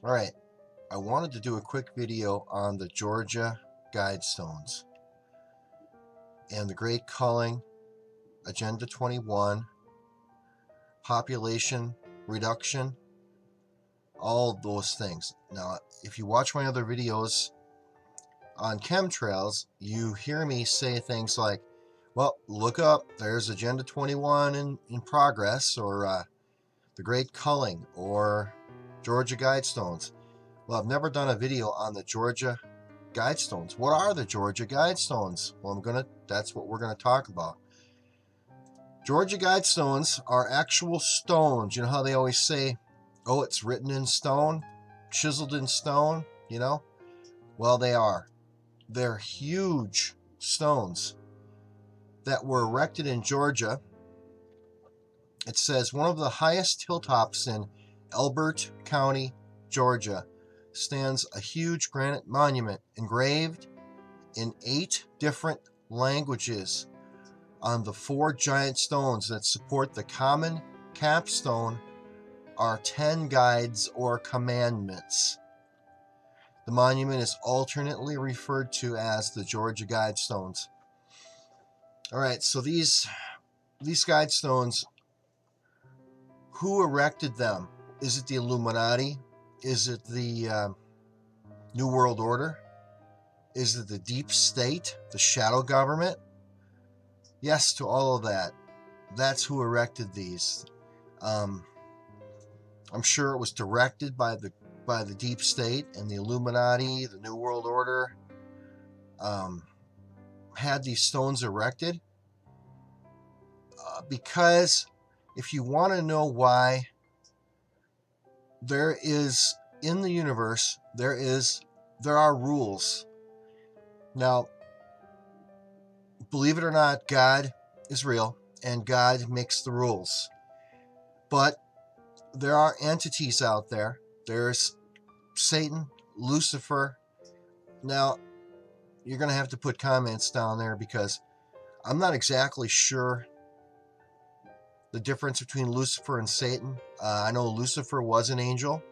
All right, I wanted to do a quick video on the Georgia Guidestones and the Great Culling, Agenda 21, population reduction, all of those things. Now, if you watch my other videos on chemtrails, you hear me say things like, well, look up, there's Agenda 21 in progress, or the Great Culling, or Georgia Guidestones. Well, I've never done a video on the Georgia Guidestones. What are the Georgia Guidestones? Well, that's what we're gonna talk about. Georgia Guidestones are actual stones. You know how they always say, oh, it's written in stone, chiseled in stone, you know? Well, they are. They're huge stones that were erected in Georgia. It says one of the highest hilltops in Elbert County, Georgia, stands a huge granite monument engraved in 8 different languages on the 4 giant stones that support the common capstone are 10 guides or commandments. The monument is alternately referred to as the Georgia Guidestones. All right, so these Guidestones, who erected them? Is it the Illuminati? Is it the New World Order? Is it the deep state, the shadow government? Yes to all of that. That's who erected these. I'm sure it was directed by the deep state and the Illuminati, the New World Order. Had these stones erected because if you want to know why, there is in the universe there are rules. Now, believe it or not, God is real and God makes the rules. But there are entities out there. There's Satan, Lucifer. Now, you're going to have to put comments down there because I'm not exactly sure the difference between Lucifer and Satan. I know Lucifer was an angel.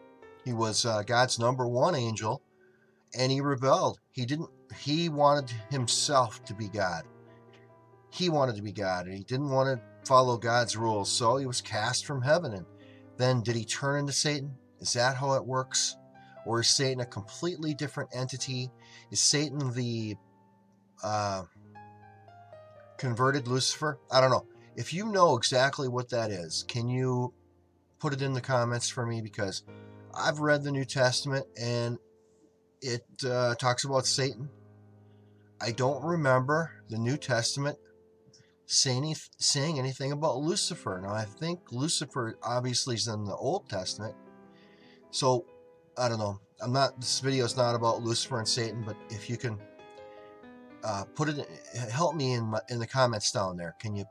He was God's #1 angel, and he rebelled. He wanted himself to be God. He wanted to be God, and he didn't want to follow God's rules, so he was cast from heaven. And then did he turn into Satan? Is that how it works? Or is Satan a completely different entity? Is Satan the converted Lucifer? I don't know. If you know exactly what that is, can you put it in the comments for me? Because I've read the New Testament and it talks about Satan. I don't remember the New Testament saying anything about Lucifer. Now, I think Lucifer obviously is in the Old Testament. So, I don't know. This video is not about Lucifer and Satan, but if you can help me in the comments down there. Can you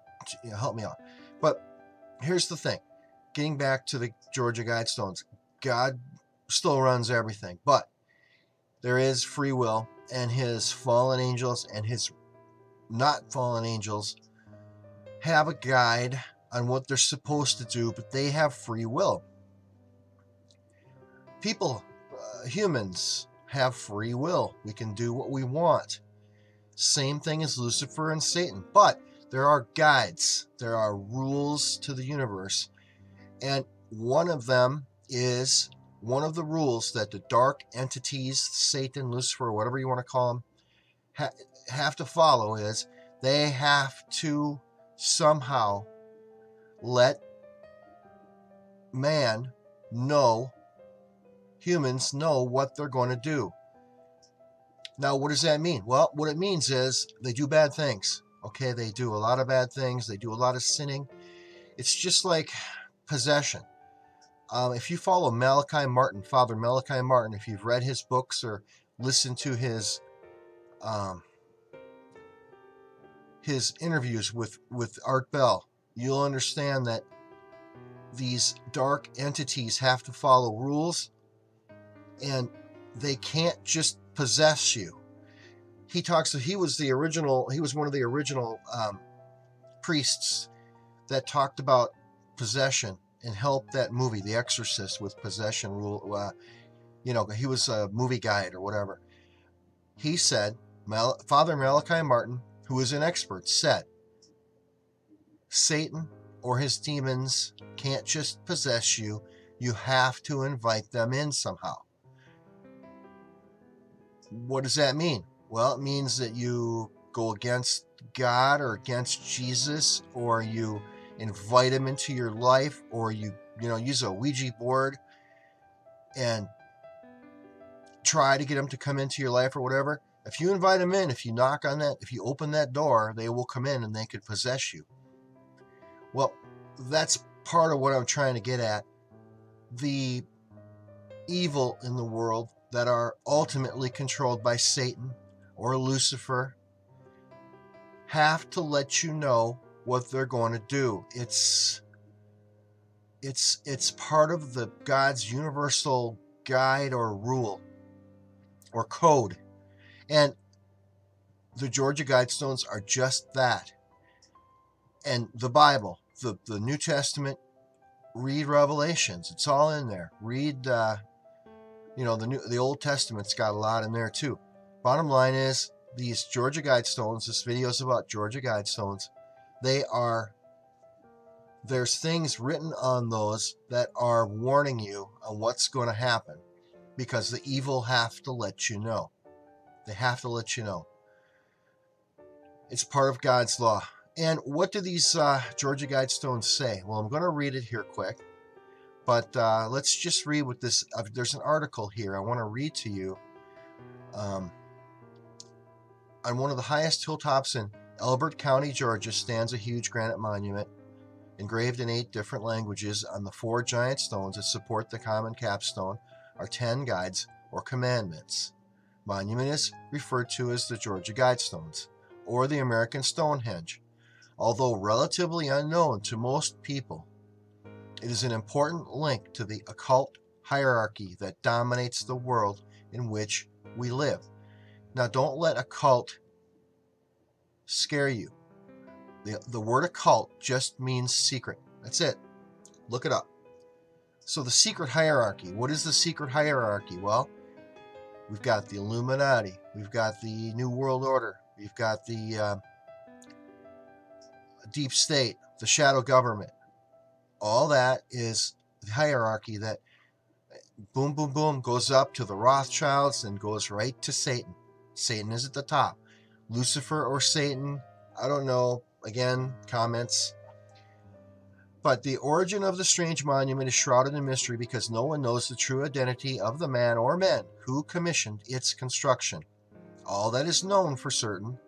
help me out? But here's the thing. Getting back to the Georgia Guidestones, God still runs everything, but there is free will, and his fallen angels and his not fallen angels have a guide on what they're supposed to do, but they have free will. People, humans, have free will. We can do what we want. Same thing as Lucifer and Satan. But there are guides. There are rules to the universe. And one of them is one of the rules that the dark entities, Satan, Lucifer, whatever you want to call them, have to follow is they have to somehow let humans know what they're going to do. Now, what does that mean? Well, what it means is they do bad things. Okay, they do a lot of bad things. They do a lot of sinning. It's just like possession. If you follow Malachi Martin, Father Malachi Martin, if you've read his books or listened to his interviews with Art Bell, you'll understand that these dark entities have to follow rules, and they can't just possess you. He was one of the original priests that talked about possession and helped that movie, The Exorcist, with possession rule. he was a movie guide or whatever. He said, Father Malachi Martin, who is an expert, said, Satan or his demons can't just possess you. You have to invite them in somehow. What does that mean? Well, it means that you go against God or against Jesus, or you invite him into your life, or you use a Ouija board and try to get him to come into your life or whatever. If you invite him in, if you knock on that, if you open that door, they will come in and they could possess you. Well, that's part of what I'm trying to get at. The evil in the world that are ultimately controlled by Satan or Lucifer have to let you know what they're going to do. It's part of the God's universal guide or rule or code. And the Georgia Guidestones are just that. And the Bible, the New Testament, read Revelations. It's all in there. Read, the Old Testament's got a lot in there too. Bottom line is, these Georgia Guidestones, this video is about Georgia Guidestones. There's things written on those that are warning you on what's going to happen, because the evil have to let you know. They have to let you know. It's part of God's law. And what do these Georgia Guidestones say? Well, I'm going to read it here quick. But let's just read what this... there's an article here I want to read to you. On one of the highest hilltops in Elbert County, Georgia, stands a huge granite monument engraved in 8 different languages. On the 4 giant stones that support the common capstone are 10 guides or commandments. Monument is referred to as the Georgia Guidestones, or the American Stonehenge. Although relatively unknown to most people, it is an important link to the occult hierarchy that dominates the world in which we live. Now, don't let occult scare you. The word occult just means secret. That's it. Look it up. So the secret hierarchy. What is the secret hierarchy? Well, we've got the Illuminati. We've got the New World Order. We've got the deep state, the shadow government. All that is the hierarchy that boom, boom, boom goes up to the Rothschilds and goes right to Satan. Satan is at the top. Lucifer or Satan, I don't know. Again, comments. But the origin of the strange monument is shrouded in mystery because no one knows the true identity of the man or men who commissioned its construction. All that is known for certain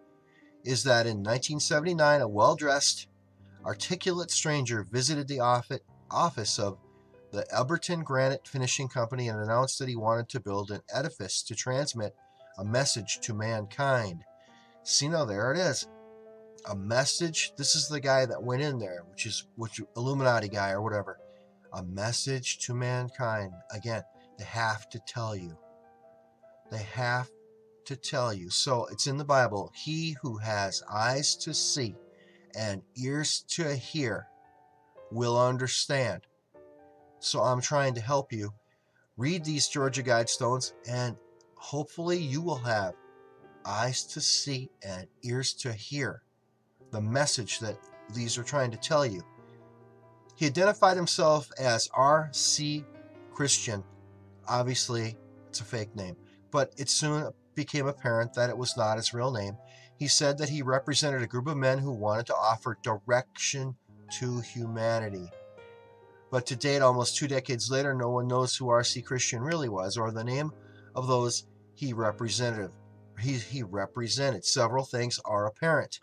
is that in 1979, a well-dressed, articulate stranger visited the office of the Elberton Granite Finishing Company and announced that he wanted to build an edifice to transmit a message to mankind. See, now there it is. A message. This is the guy that went in there, which Illuminati guy or whatever. A message to mankind. Again, they have to tell you. They have to tell you. So it's in the Bible. He who has eyes to see and ears to hear will understand. So I'm trying to help you. Read these Georgia Guidestones, and hopefully you will have eyes to see and ears to hear the message that these are trying to tell you. He identified himself as R.C. Christian. Obviously, it's a fake name, but it soon became apparent that it was not his real name. He said that he represented a group of men who wanted to offer direction to humanity. But to date, almost 2 decades later, no one knows who R.C. Christian really was or the name of those he represented. He represented. Several things are apparent.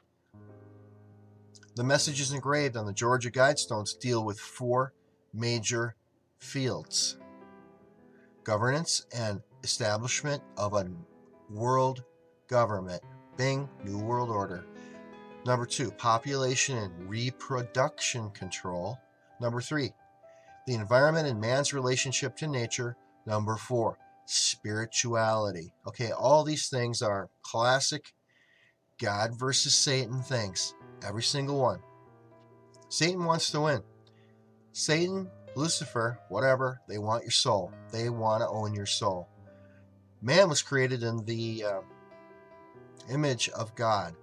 The messages engraved on the Georgia Guidestones deal with 4 major fields: governance and establishment of a world government. Bing, New World Order. Number 2, population and reproduction control. Number 3, the environment and man's relationship to nature. Number 4, spirituality. Okay, all these things are classic God versus Satan things. Every single one. Satan wants to win. Satan Lucifer, whatever, they want your soul. They want to own your soul. Man was created in the image of God.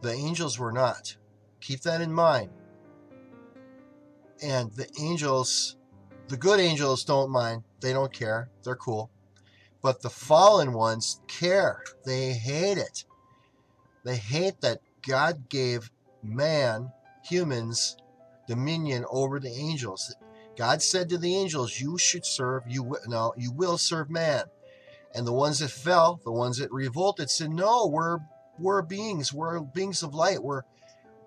The angels were not. Keep that in mind. And the angels, the good angels don't mind. They don't care. They're cool. But the fallen ones care. They hate it. They hate that God gave man, humans, dominion over the angels. God said to the angels, you should serve, you will serve man. And the ones that fell, the ones that revolted, said, no, we're beings of light. We're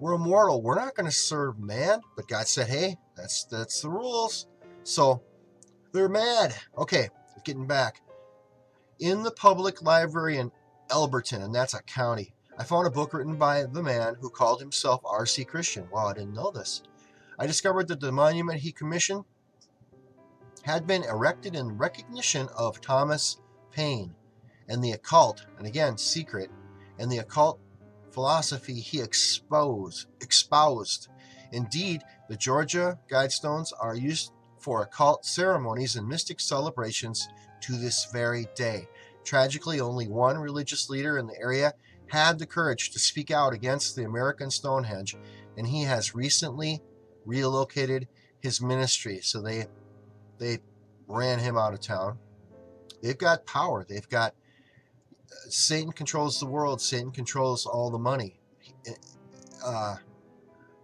immortal. We're not going to serve man. But God said, hey, that's the rules. So they're mad. Okay, getting back. In the public library in Elberton, and that's a county, I found a book written by the man who called himself R.C. Christian. Wow, I didn't know this. I discovered that the monument he commissioned had been erected in recognition of Thomas Paine and the occult, and again, secret, and the occult philosophy he espoused. Indeed, the Georgia Guidestones are used for occult ceremonies and mystic celebrations to this very day. Tragically, only one religious leader in the area had the courage to speak out against the American Stonehenge, and he has recently relocated his ministry. So they ran him out of town. They've got power. They've got Satan controls the world. Satan controls all the money.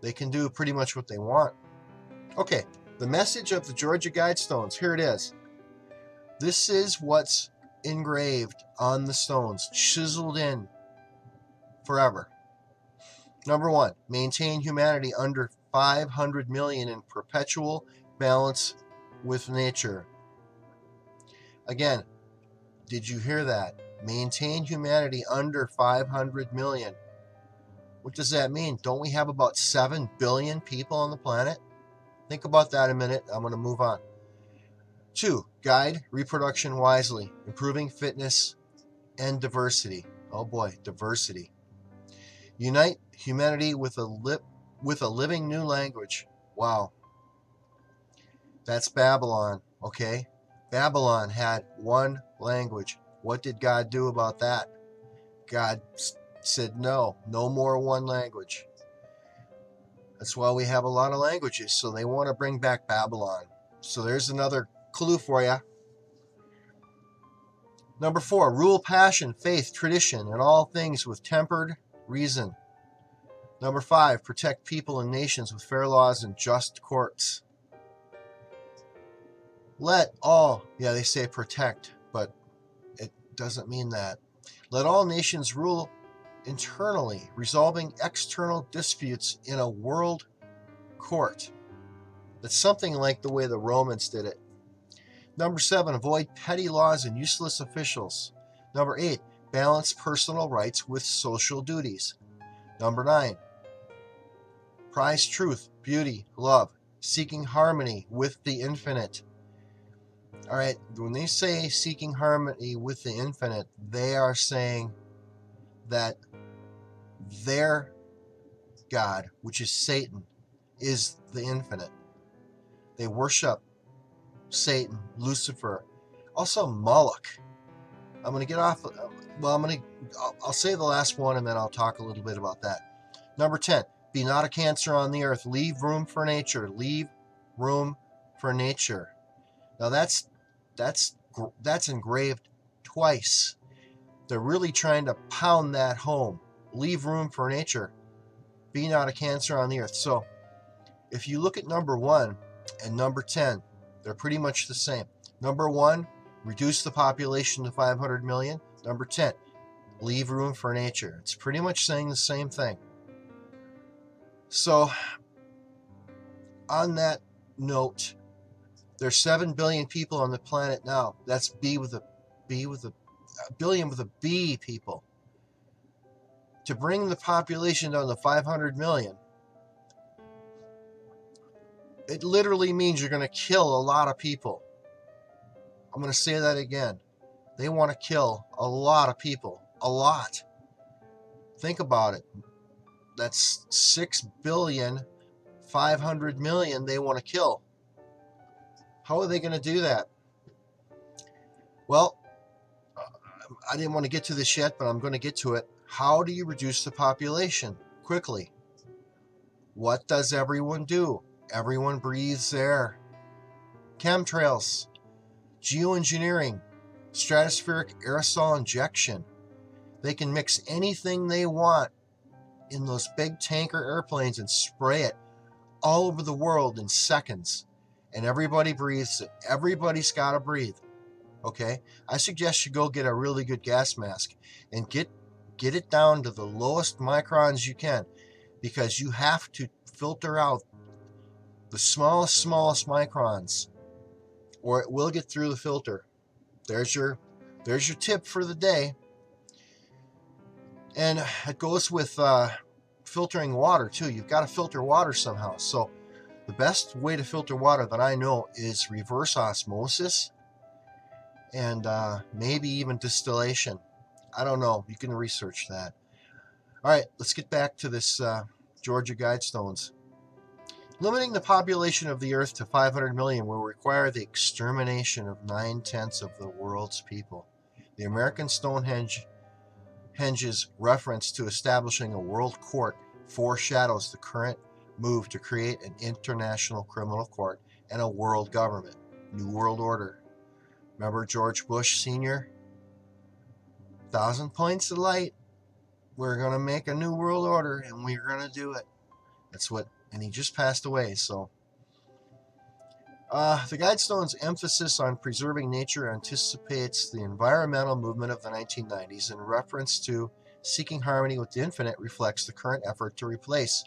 They can do pretty much what they want. Okay, the message of the Georgia Guidestones. Here it is. This is what's engraved on the stones, chiseled in forever. Number 1, maintain humanity under 500 million in perpetual balance with nature. Again, did you hear that? Maintain humanity under 500 million. What does that mean? Don't we have about 7 billion people on the planet? Think about that a minute. I'm going to move on. 2, guide reproduction wisely, improving fitness and diversity. Oh boy, diversity. Unite humanity with a living new language. Wow. That's Babylon, okay? Babylon had one language. What did God do about that? God said no more one language. That's why we have a lot of languages. So they want to bring back Babylon. So there's another clue for you. Number 4, rule passion, faith, tradition, and all things with tempered reason. Number 5, protect people and nations with fair laws and just courts. Let all, they say protect, but it doesn't mean that. Let all nations rule internally, resolving external disputes in a world court. That's something like the way the Romans did it. Number 7, avoid petty laws and useless officials. Number 8, balance personal rights with social duties. Number 9, prize truth, beauty, love, seeking harmony with the infinite. All right, when they say seeking harmony with the infinite, they are saying that their God, which is Satan, is the infinite. They worship Satan, Lucifer, also Moloch. I'm going to get off. Well, I'll say the last one and then I'll talk a little bit about that. Number 10, be not a cancer on the earth. Leave room for nature. Leave room for nature. Now that's engraved twice. They're really trying to pound that home. Leave room for nature. Be not a cancer on the earth. So if you look at number 1 and number 10, they're pretty much the same. Number 1, reduce the population to 500 million. Number 10, leave room for nature. It's pretty much saying the same thing. So on that note, there's 7 billion people on the planet now. That's billion with a B people. To bring the population down to 500 million, it literally means you're going to kill a lot of people. I'm going to say that again. They want to kill a lot of people. A lot. Think about it. That's 6 billion, 500 million they want to kill. How are they going to do that? Well, I didn't want to get to this yet, but I'm going to get to it. How do you reduce the population quickly? What does everyone do? Everyone breathes air. Chemtrails, geoengineering, stratospheric aerosol injection. They can mix anything they want in those big tanker airplanes and spray it all over the world in seconds. And everybody breathes it. Everybody's got to breathe. Okay? I suggest you go get a really good gas mask and get it down to the lowest microns you can, because you have to filter out the smallest microns, or it will get through the filter. There's your tip for the day. And it goes with filtering water too. You've got to filter water somehow. So the best way to filter water that I know is reverse osmosis, and maybe even distillation. I don't know. You can research that. All right, let's get back to this Georgia Guidestones. Limiting the population of the Earth to 500 million will require the extermination of 9/10 of the world's people. The American Stonehenge's reference to establishing a world court foreshadows the current move to create an international criminal court and a world government. New World Order. Remember George Bush Sr.? 1,000 points of light. We're going to make a new world order, and we're going to do it. That's what, and he just passed away, so. The Guidestones' emphasis on preserving nature anticipates the environmental movement of the 1990s, in reference to seeking harmony with the infinite reflects the current effort to replace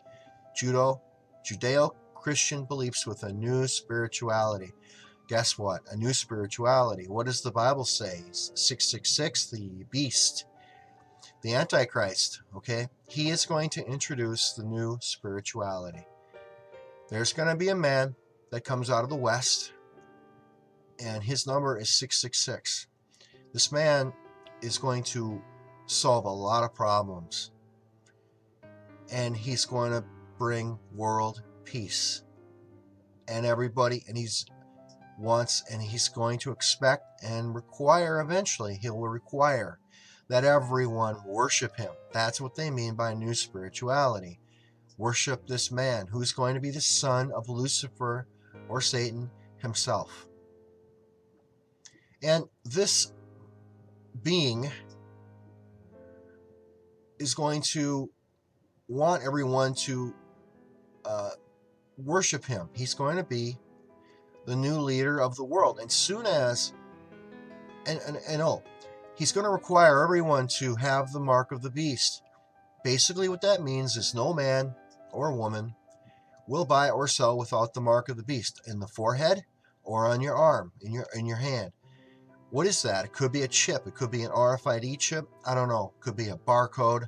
Judeo-Christian beliefs with a new spirituality. Guess what? A new spirituality. What does the Bible say? 666, the beast, the Antichrist, okay? He is going to introduce the new spirituality. There's going to be a man that comes out of the West, and his number is 666. This man is going to solve a lot of problems, and he's going to bring world peace. And everybody, and he's going to expect and require, eventually he will require that everyone worship him. That's what they mean by new spirituality. Worship this man who's going to be the son of Lucifer or Satan himself. And this being is going to want everyone to worship him. He's going to be the new leader of the world. And soon as, he's going to require everyone to have the mark of the beast. Basically what that means is no man or woman will buy or sell without the mark of the beast in the forehead or on your arm, in your hand. What is that? It could be a chip. It could be an RFID chip. I don't know. It could be a barcode.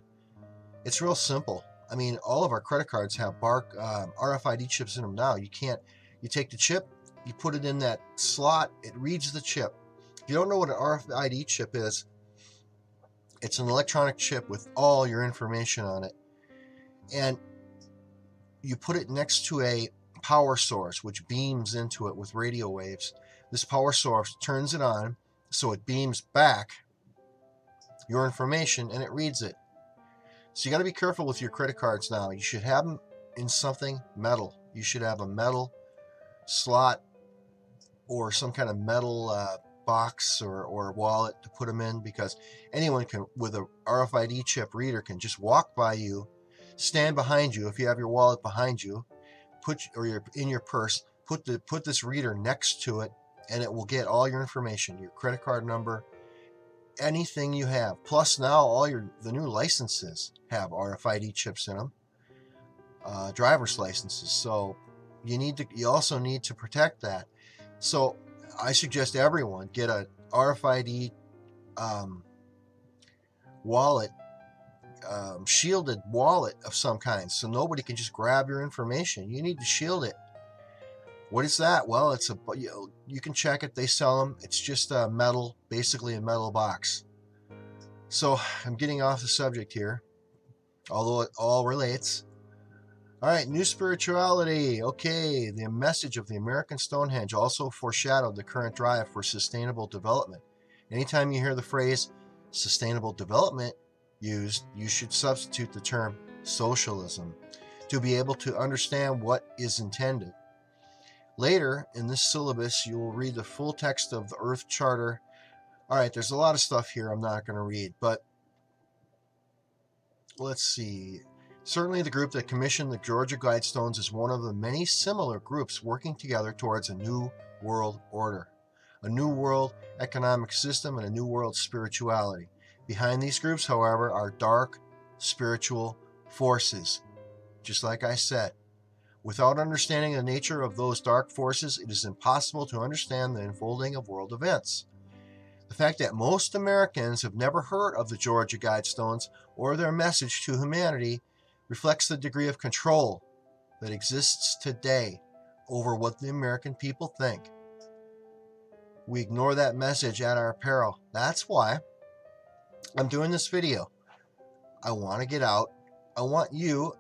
It's real simple. I mean, all of our credit cards have RFID chips in them now. You take the chip, you put it in that slot, it reads the chip. If you don't know what an RFID chip is, it's an electronic chip with all your information on it. And you put it next to a power source, which beams into it with radio waves. This power source turns it on, so it beams back your information and it reads it. So you got to be careful with your credit cards now. You should have them in something metal. You should have a metal slot or some kind of metal box or wallet to put them in, because anyone can, with a RFID chip reader, can just walk by you, stand behind you. If you have your wallet behind you, or you're in your purse, put this reader next to it, and it will get all your information, your credit card number, anything you have. Plus now the new licenses have RFID chips in them, driver's licenses. So you also need to protect that. So I suggest everyone get a RFID wallet, shielded wallet of some kind, so nobody can just grab your information. You need to shield it. What is that? Well, it's you can check it. They sell them. It's just a metal, basically a metal box. So I'm getting off the subject here, although it all relates. All right, new spirituality. Okay, the message of the American Stonehenge also foreshadowed the current drive for sustainable development. Anytime you hear the phrase sustainable development used, you should substitute the term socialism to be able to understand what is intended. Later in this syllabus, you will read the full text of the Earth Charter. All right, there's a lot of stuff here I'm not going to read, but let's see. Certainly the group that commissioned the Georgia Guidestones is one of the many similar groups working together towards a new world order, a new world economic system, and a new world spirituality. Behind these groups, however, are dark spiritual forces. Just like I said, without understanding the nature of those dark forces, it is impossible to understand the unfolding of world events. The fact that most Americans have never heard of the Georgia Guidestones or their message to humanity reflects the degree of control that exists today over what the American people think. We ignore that message at our peril. That's why I'm doing this video. I want to get out. I want you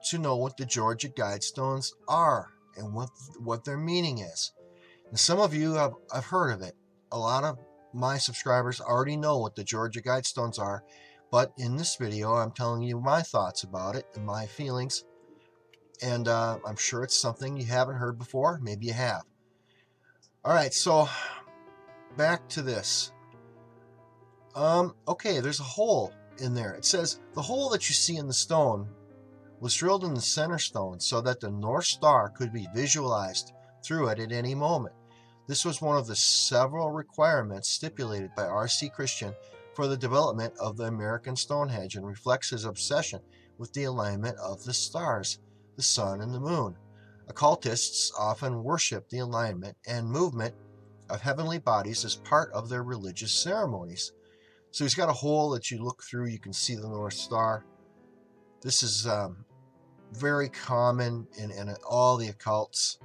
to know what the Georgia Guidestones are and what their meaning is. And some of you have heard of it. A lot of my subscribers already know what the Georgia Guidestones are, but in this video I'm telling you my thoughts about it and my feelings, and I'm sure it's something you haven't heard before. Maybe you have. All right, so back to this. Okay, there's a hole in there. It says the hole that you see in the stone was drilled in the center stone so that the North Star could be visualized through it at any moment. This was one of the several requirements stipulated by R.C. Christian for the development of the American Stonehenge, and reflects his obsession with the alignment of the stars, the sun, and the moon. Occultists often worship the alignment and movement of heavenly bodies as part of their religious ceremonies. So he's got a hole that you look through, you can see the North Star. This is very common in all the occults.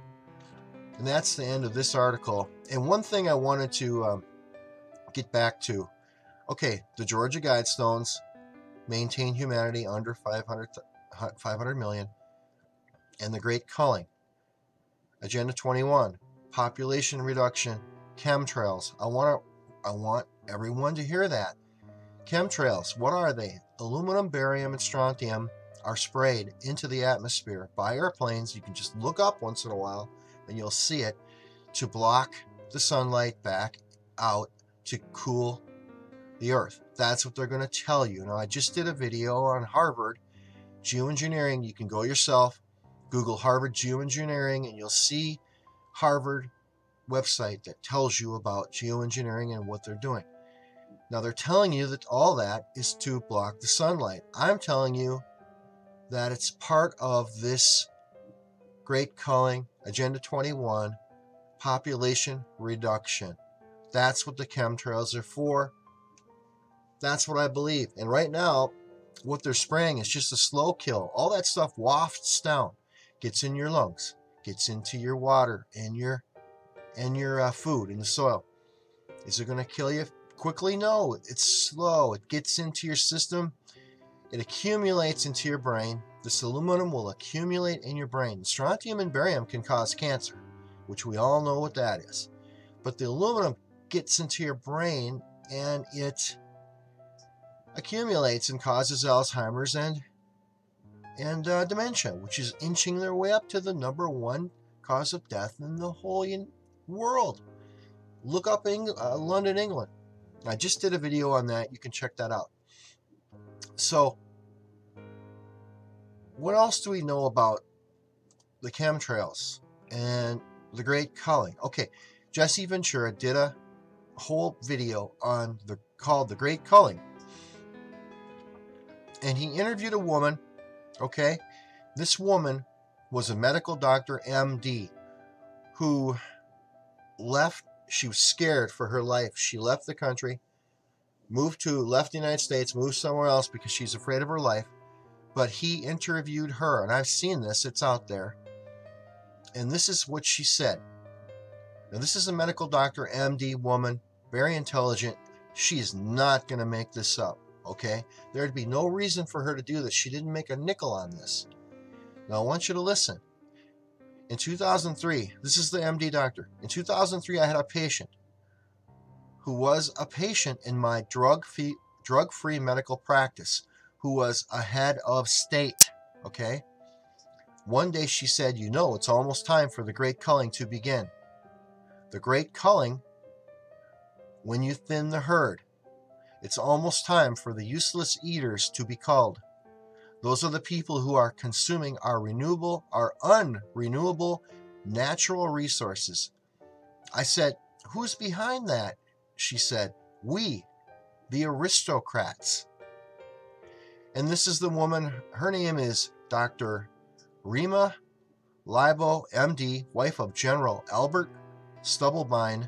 And that's the end of this article. And one thing I wanted to get back to. Okay, the Georgia Guidestones maintain humanity under 500 million. And the Great Culling. Agenda 21, population reduction, chemtrails. I want everyone to hear that. Chemtrails, what are they? Aluminum, barium, and strontium are sprayed into the atmosphere by airplanes. You can just look up once in a while and you'll see it, to block the sunlight back out to cool the earth. That's what they're going to tell you. Now, I just did a video on Harvard geoengineering. You can go yourself, Google Harvard geoengineering, and you'll see Harvard website that tells you about geoengineering and what they're doing. Now, they're telling you that all that is to block the sunlight. I'm telling you that it's part of this Great Culling, Agenda 21, population reduction. That's what the chemtrails are for. That's what I believe. And right now, what they're spraying is just a slow kill. All that stuff wafts down, gets in your lungs, gets into your water and your food in the soil. Is it going to kill you quickly? No, it's slow. It gets into your system. It accumulates into your brain. This aluminum will accumulate in your brain. Strontium and barium can cause cancer, which we all know what that is. But the aluminum gets into your brain and it accumulates and causes Alzheimer's and dementia, which is inching their way up to the #1 cause of death in the whole world. Look up London, England. I just did a video on that. You can check that out. So, what else do we know about the chemtrails and the Great Culling? Okay, Jesse Ventura did a whole video on called The Great Culling. And he interviewed a woman, okay? This woman was a medical doctor, MD, who left. She was scared for her life. She left the country, left the United States, moved somewhere else because she's afraid of her life. But he interviewed her, and I've seen this. It's out there. And this is what she said. Now, this is a medical doctor, MD woman, very intelligent. She's not going to make this up, okay? There'd be no reason for her to do this. She didn't make a nickel on this. Now I want you to listen. In 2003, this is the MD doctor. In 2003, I had a patient who was a patient in my drug-free medical practice, who was a head of state, okay? One day she said, you know, it's almost time for the great culling to begin. The great culling, when you thin the herd, it's almost time for the useless eaters to be culled. Those are the people who are consuming our unrenewable natural resources. I said, who's behind that? She said, we, the aristocrats. And this is the woman, her name is Dr. Rima Libo, MD, wife of General Albert Stubblebine,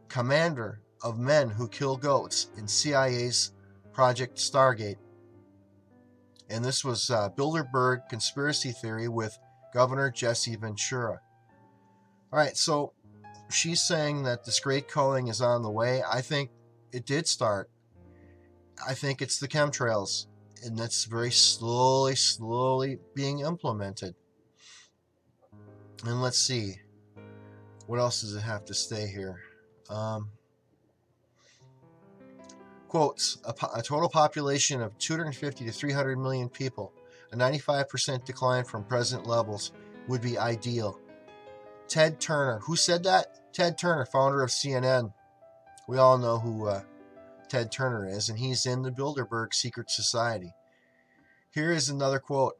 commander of men who kill goats in CIA's Project Stargate. And this was Bilderberg conspiracy theory with Governor Jesse Ventura. All right, so she's saying that this great culling is on the way. I think it did start. I think it's the chemtrails, and that's very slowly being implemented. And let's see, what else does it have to say here? Quotes, a total population of 250 to 300 million people, a 95% decline from present levels would be ideal. Ted Turner, who said that? Ted Turner, founder of CNN. We all know who Ted Turner is, and he's in the Bilderberg Secret Society. Here is another quote.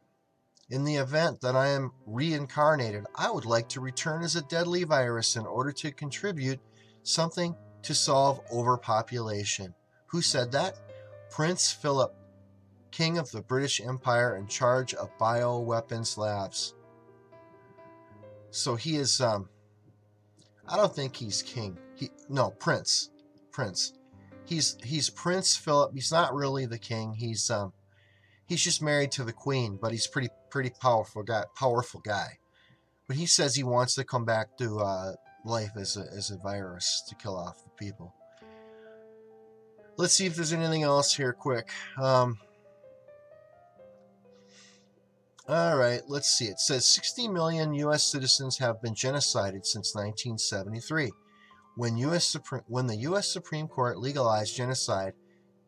In the event that I am reincarnated, I would like to return as a deadly virus in order to contribute something to solve overpopulation. Who said that? Prince Philip, King of the British Empire in charge of bioweapons labs. So he is, I don't think he's king. Prince. He's Prince Philip. He's not really the king. He's just married to the queen, but he's pretty powerful guy. But he says he wants to come back to life as a virus to kill off the people. Let's see if there's anything else here quick. All right, let's see. It says 60 million U.S. citizens have been genocided since 1973, when the U.S. Supreme Court legalized genocide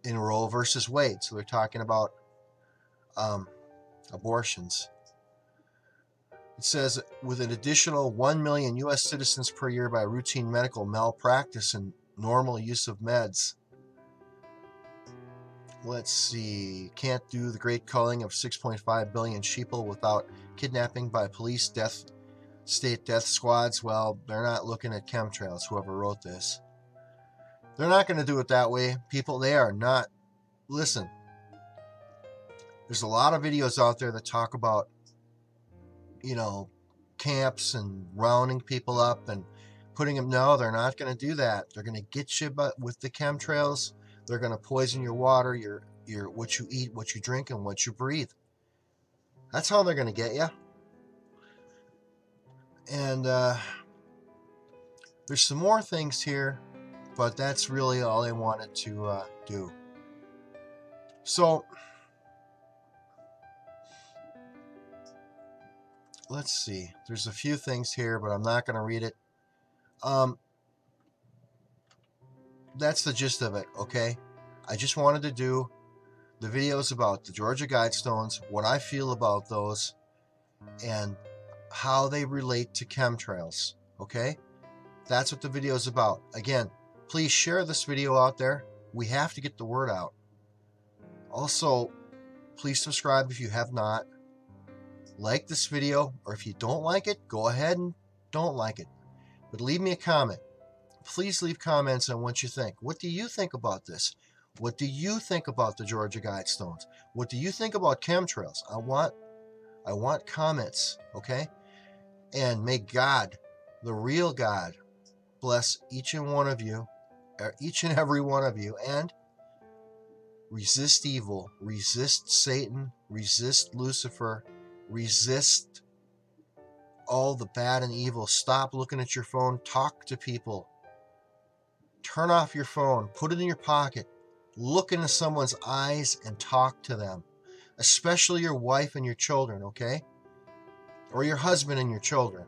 in Roe versus Wade. So they're talking about abortions. It says with an additional 1 million U.S. citizens per year by routine medical malpractice and normal use of meds. Let's see. Can't do the great culling of 6.5 billion sheeple without kidnapping by police, state death squads. Well, they're not looking at chemtrails, whoever wrote this. They're not going to do it that way. People, they are not. Listen, there's a lot of videos out there that talk about, camps and rounding people up and putting them. No, they're not going to do that. They're going to get you with the chemtrails. They're going to poison your water, your what you eat, what you drink, and what you breathe. That's how they're going to get you. And there's some more things here, but that's really all I wanted to do. So let's see. There's a few things here, but I'm not going to read it. That's the gist of it, okay? I just wanted to do the videos about the Georgia Guidestones, what I feel about those, and how they relate to chemtrails, okay? That's what the video is about. Again, please share this video out there. We have to get the word out. Also, please subscribe if you have not. Like this video, or if you don't like it, go ahead and don't like it. But leave me a comment. Please leave comments on what you think. What do you think about this? What do you think about the Georgia Guidestones? What do you think about chemtrails? I want comments, okay? And may God, the real God, bless each and every one of you, and resist evil, resist Satan, resist Lucifer, resist all the bad and evil. Stop looking at your phone. Talk to people. Turn off your phone. Put it in your pocket. Look into someone's eyes and talk to them. especially your wife and your children, okay? Or your husband and your children,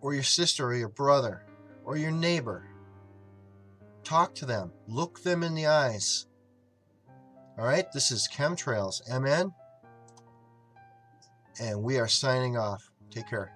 or your sister or your brother, or your neighbor. Talk to them. Look them in the eyes. All right, this is Chemtrails, MN, and we are signing off. Take care.